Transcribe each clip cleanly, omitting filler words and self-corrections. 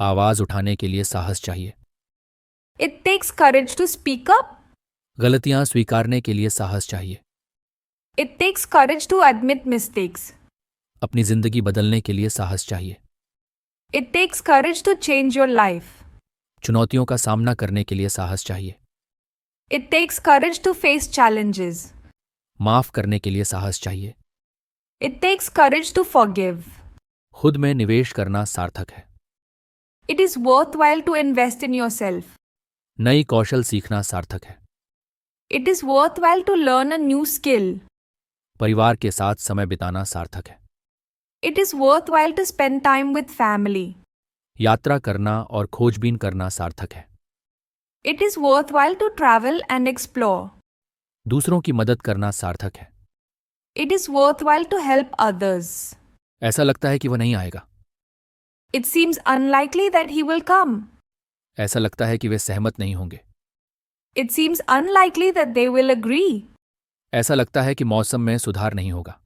आवाज उठाने के लिए साहस चाहिए। It takes courage to speak up. गलतियां स्वीकारने के लिए साहस चाहिए। It takes courage to admit mistakes. अपनी जिंदगी बदलने के लिए साहस चाहिए। It takes courage to change your life. चुनौतियों का सामना करने के लिए साहस चाहिए। It takes courage to face challenges. माफ करने के लिए साहस चाहिए। It takes courage to forgive. खुद में निवेश करना सार्थक है। It is worthwhile to invest in yourself. नई कौशल सीखना सार्थक है। It is worthwhile to learn a new skill. परिवार के साथ समय बिताना सार्थक है। It is worthwhile to spend time with family. यात्रा करना और खोजबीन करना सार्थक है। It is worthwhile to travel and explore. दूसरों की मदद करना सार्थक है। It is worthwhile to help others. ऐसा लगता है कि वह नहीं आएगा। It seems unlikely that he will come. ऐसा लगता है कि वे सहमत नहीं होंगे। It seems unlikely that they will agree. ऐसा लगता है कि मौसम में सुधार नहीं होगा।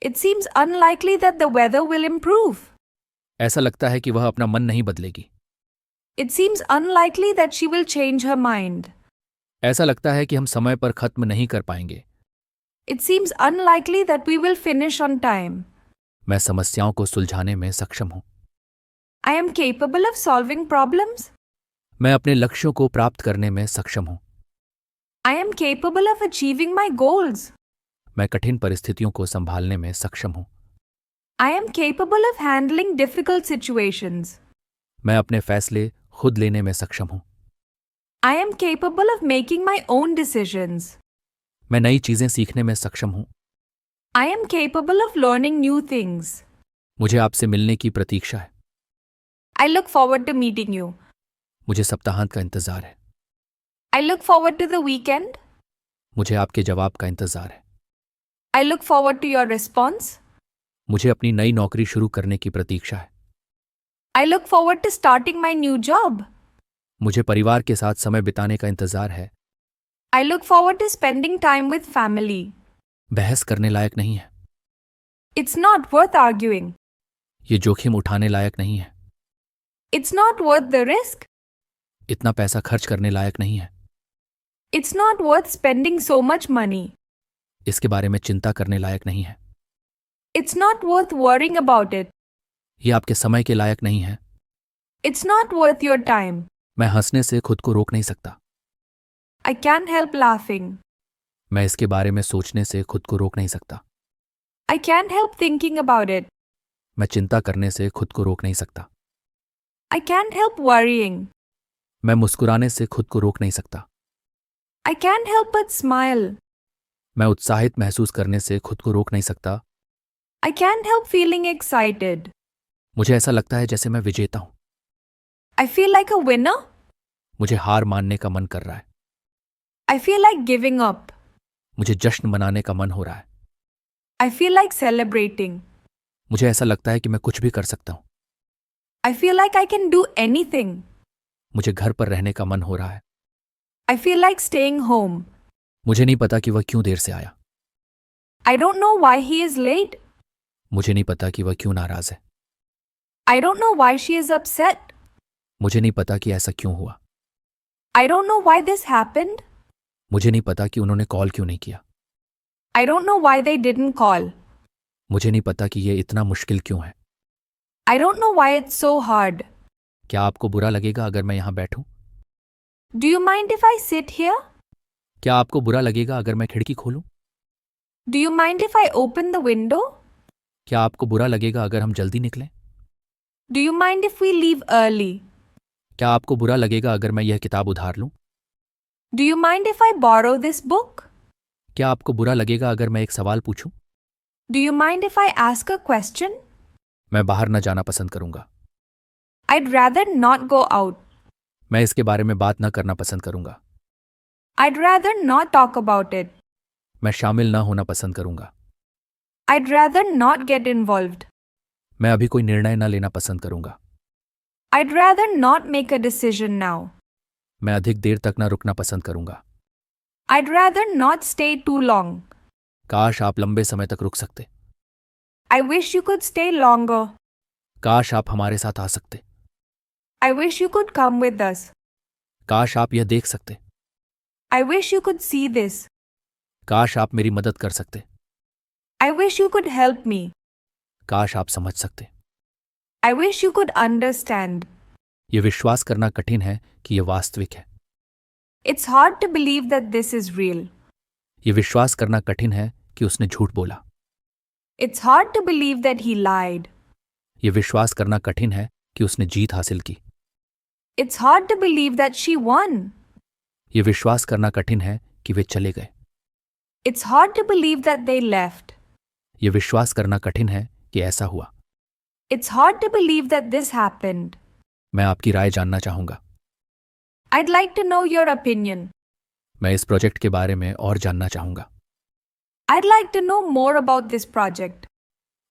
It seems unlikely that the weather will improve. ऐसा लगता है कि वह अपना मन नहीं बदलेगी। It seems unlikely that she will change her mind. ऐसा लगता है कि हम समय पर खत्म नहीं कर पाएंगे। It seems unlikely that we will finish on time. मैं समस्याओं को सुलझाने में सक्षम हूं। I am capable of solving problems. मैं अपने लक्ष्यों को प्राप्त करने में सक्षम हूं। I am capable of achieving my goals. मैं कठिन परिस्थितियों को संभालने में सक्षम हूं। I am capable of handling difficult situations. मैं अपने फैसले खुद लेने में सक्षम हूं। I am capable of making my own decisions. मैं नई चीजें सीखने में सक्षम हूं। I am capable of learning new things. मुझे आपसे मिलने की प्रतीक्षा है। I look forward to meeting you. मुझे सप्ताहांत का इंतजार है। I look forward to the weekend. मुझे आपके जवाब का इंतजार है। I look forward to your response. मुझे अपनी नई नौकरी शुरू करने की प्रतीक्षा है। I look forward to starting my new job. मुझे परिवार के साथ समय बिताने का इंतजार है। I look forward to spending time with family. बहस करने लायक नहीं है। It's not worth arguing. ये जोखिम उठाने लायक नहीं है। It's not worth the risk. इतना पैसा खर्च करने लायक नहीं है। It's not worth spending so much money. इसके बारे में चिंता करने लायक नहीं है। It's not worth worrying about it. ये आपके समय के लायक नहीं है। It's not worth your time. मैं हंसने से खुद को रोक नहीं सकता। I can't help laughing. मैं इसके बारे में सोचने से खुद को रोक नहीं सकता। I can't help thinking about it. मैं चिंता करने से खुद को रोक नहीं सकता। I can't help worrying. मैं मुस्कुराने से खुद को रोक नहीं सकता। I can't help but smile. मैं उत्साहित महसूस करने से खुद को रोक नहीं सकता। I can't help feeling excited. मुझे ऐसा लगता है जैसे मैं विजेता हूं। I feel like a winner. मुझे हार मानने का मन कर रहा है। I feel like giving up. मुझे जश्न मनाने का मन हो रहा है। I feel like celebrating. मुझे ऐसा लगता है कि मैं कुछ भी कर सकता हूं। I feel like I can do anything. मुझे घर पर रहने का मन हो रहा है। I feel like staying home. मुझे नहीं पता कि वह क्यों देर से आया। I don't know why he is late. मुझे नहीं पता कि वह क्यों नाराज है। I don't know why she is upset. मुझे नहीं पता कि ऐसा क्यों हुआ। I don't know why this happened. मुझे नहीं पता कि उन्होंने कॉल क्यों नहीं किया। I don't know why they didn't call. मुझे नहीं पता कि यह इतना मुश्किल क्यों है। I don't know why it's so hard. क्या आपको बुरा लगेगा अगर मैं यहां बैठूं? Do you mind if I sit here? क्या आपको बुरा लगेगा अगर मैं खिड़की खोलूं? Do you mind if I open the window? क्या आपको बुरा लगेगा अगर हम जल्दी निकलें? Do you mind if we leave early? क्या आपको बुरा लगेगा अगर मैं यह किताब उधार लूं? Do you mind if I borrow this book? क्या आपको बुरा लगेगा अगर मैं एक सवाल पूछूं? Do you mind if I ask a question? मैं बाहर न जाना पसंद करूंगा। I'd rather not go out. मैं इसके बारे में बात न करना पसंद करूंगा। I'd rather not talk about it. मैं शामिल न होना पसंद करूंगा। I'd rather not get involved. मैं अभी कोई निर्णय न लेना पसंद करूंगा। I'd rather not make a decision now. मैं अधिक देर तक न रुकना पसंद करूंगा। I'd rather not stay too long. काश आप लंबे समय तक रुक सकते। I wish you could stay longer. काश आप हमारे साथ आ सकते। I wish you could come with us. काश आप यह देख सकते। I wish you could see this. काश आप मेरी मदद कर सकते। I wish you could help me. काश आप समझ सकते। I wish you could understand. यह विश्वास करना कठिन है कि यह वास्तविक है। It's hard to believe that this is real. यह विश्वास करना कठिन है कि उसने झूठ बोला। It's hard to believe that he lied. यह विश्वास करना कठिन है कि उसने जीत हासिल की। It's hard to believe that she won. यह विश्वास करना कठिन है कि वे चले गए। It's hard to believe that they left. यह विश्वास करना कठिन है कि ऐसा हुआ। It's hard to believe that this happened. मैं आपकी राय जानना चाहूंगा। I'd like to know your opinion. मैं इस प्रोजेक्ट के बारे में और जानना चाहूंगा। I'd like to know more about this project.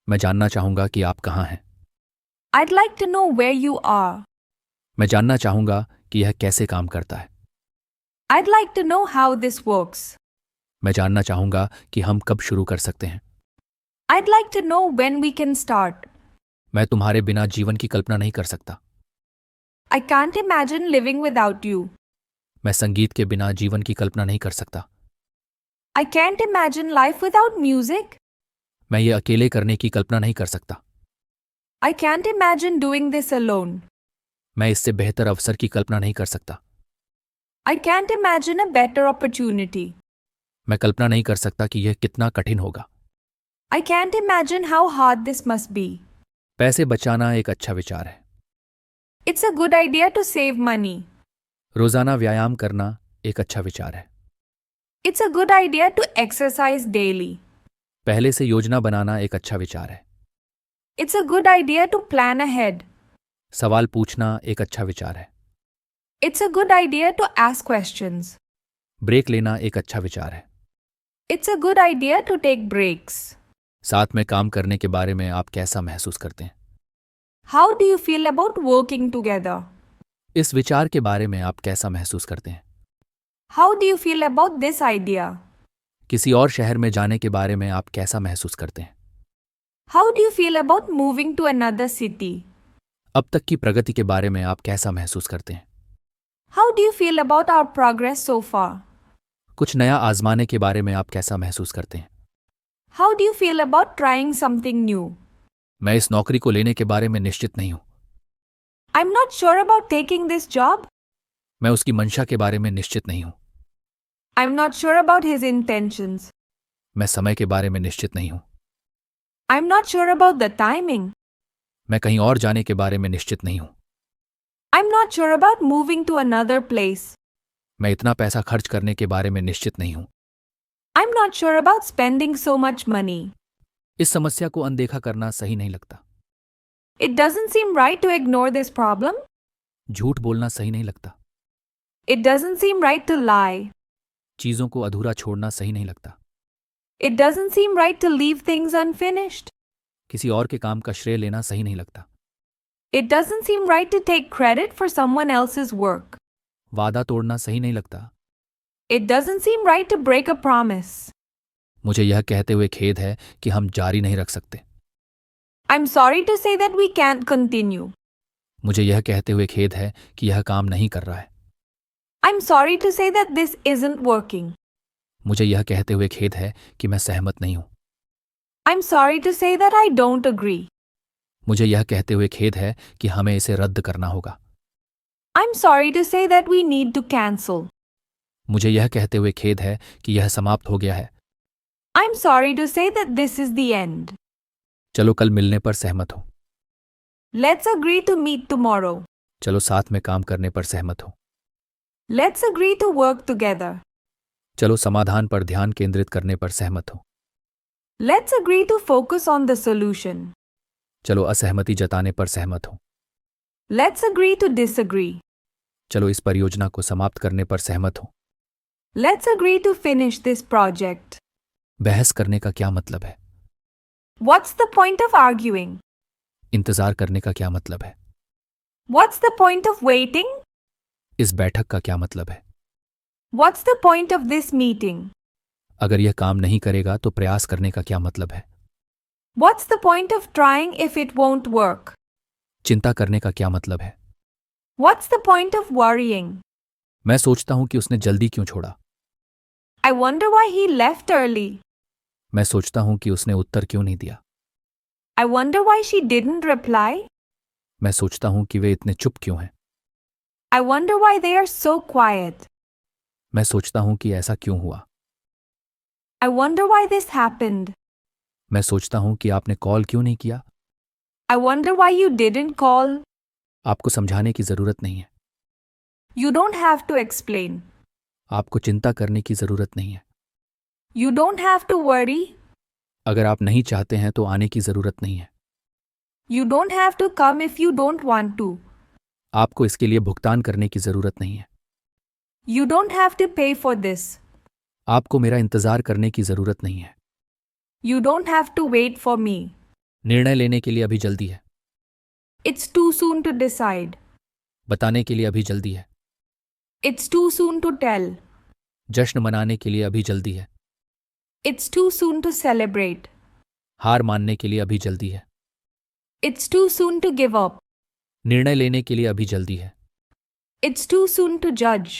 मैं जानना चाहूंगा कि आप कहाँ हैं। I'd like to know where you are. मैं जानना चाहूंगा कि यह कैसे काम करता है। I'd like to know how this works. मैं जानना चाहूंगा कि हम कब शुरू कर सकते हैं। I'd like to know when we can start. मैं तुम्हारे बिना जीवन की कल्पना नहीं कर सकता। I can't imagine living without you. मैं संगीत के बिना जीवन की कल्पना नहीं कर सकता। I can't imagine life without music. मैं ये अकेले करने की कल्पना नहीं कर सकता। I can't imagine doing this alone. मैं इससे बेहतर अवसर की कल्पना नहीं कर सकता। I can't imagine a better opportunity. मैं कल्पना नहीं कर सकता कि यह कितना कठिन होगा। I can't imagine how hard this must be. पैसे बचाना एक अच्छा विचार है। It's a good idea to save money. रोजाना व्यायाम करना एक अच्छा विचार है। It's a good idea to exercise daily. पहले से योजना बनाना एक अच्छा विचार है। It's a good idea to plan ahead. सवाल पूछना एक अच्छा विचार है। It's a good idea to ask questions. Break लेना एक अच्छा विचार है। It's a good idea to take breaks. साथ में काम करने के बारे में आप कैसा महसूस करते हैं? How do you feel about working together? इस विचार के बारे में आप कैसा महसूस करते हैं? How do you feel about this idea? किसी और शहर में जाने के बारे में आप कैसा महसूस करते हैं? How do you feel about moving to another city? अब तक की प्रगति के बारे में आप कैसा महसूस करते हैं? How do you feel about our progress so far? कुछ नया आजमाने के बारे में आप कैसा महसूस करते हैं? How do you feel about trying something new? मैं इस नौकरी को लेने के बारे में निश्चित नहीं हूं। I'm not sure about taking this job. मैं उसकी मंशा के बारे में निश्चित नहीं हूं। I'm not sure about his intentions. मैं समय के बारे में निश्चित नहीं हूं। I'm not sure about the timing. मैं कहीं और जाने के बारे में निश्चित नहीं हूं। I'm not sure about moving to another place. मैं इतना पैसा खर्च करने के बारे में निश्चित नहीं हूं। I'm not sure about spending so much money. इस समस्या को अनदेखा करना सही नहीं लगता। It doesn't seem right to ignore this problem. झूठ बोलना सही नहीं लगता। It doesn't seem right to lie. चीजों को अधूरा छोड़ना सही नहीं लगता। It doesn't seem right to leave things unfinished. किसी और के काम का श्रेय लेना सही नहीं लगता। It doesn't seem right to take credit for someone else's work. वादा तोड़ना सही नहीं लगता। It doesn't seem right to break a promise. मुझे यह कहते हुए खेद है कि हम जारी नहीं रख सकते। I'm sorry to say that we can't continue. मुझे यह कहते हुए खेद है कि यह काम नहीं कर रहा है। I'm sorry to say that this isn't working. मुझे यह कहते हुए खेद है कि मैं सहमत नहीं हूं। I'm sorry to say that I don't agree. मुझे यह कहते हुए खेद है कि हमें इसे रद्द करना होगा। I'm sorry to say that we need to cancel. मुझे यह कहते हुए खेद है कि यह समाप्त हो गया है। I'm sorry to say that this is the end. चलो कल मिलने पर सहमत हो। Let's agree to meet tomorrow. चलो साथ में काम करने पर सहमत हो। Let's agree to work together. चलो समाधान पर ध्यान केंद्रित करने पर सहमत हो। Let's agree to focus on the solution. चलो असहमति जताने पर सहमत हो। Let's agree to disagree. चलो इस परियोजना को समाप्त करने पर सहमत हो। Let's agree to finish this project. बहस करने का क्या मतलब है? What's the point of arguing? इंतजार करने का क्या मतलब है? What's the point of waiting? इस बैठक का क्या मतलब है? What's the point of this meeting? अगर यह काम नहीं करेगा तो प्रयास करने का क्या मतलब है? What's the point of trying if it won't work? चिंता करने का क्या मतलब है? What's the point of worrying? मैं सोचता हूं कि उसने जल्दी क्यों छोड़ा। I wonder why he left early. मैं सोचता हूं कि उसने उत्तर क्यों नहीं दिया। I wonder why she didn't reply. मैं सोचता हूं कि वे इतने चुप क्यों हैं। I wonder why they are so quiet. मैं सोचता हूं कि ऐसा क्यों हुआ। I wonder why this happened. मैं सोचता हूं कि आपने कॉल क्यों नहीं किया। I wonder why you didn't call. आपको समझाने की जरूरत नहीं है। You don't have to explain. आपको चिंता करने की जरूरत नहीं है। You don't have to worry. अगर आप नहीं चाहते हैं तो आने की जरूरत नहीं है। You don't have to come if you don't want to. आपको इसके लिए भुगतान करने की जरूरत नहीं है। You don't have to pay for this. आपको मेरा इंतजार करने की जरूरत नहीं है। You don't have to wait for me. निर्णय लेने के लिए अभी जल्दी है। It's too soon to decide. बताने के लिए अभी जल्दी है। It's too soon to tell. जश्न मनाने के लिए अभी जल्दी है। It's too soon to celebrate. हार मानने के लिए अभी जल्दी है। It's too soon to give up. निर्णय लेने के लिए अभी जल्दी है। It's too soon to judge.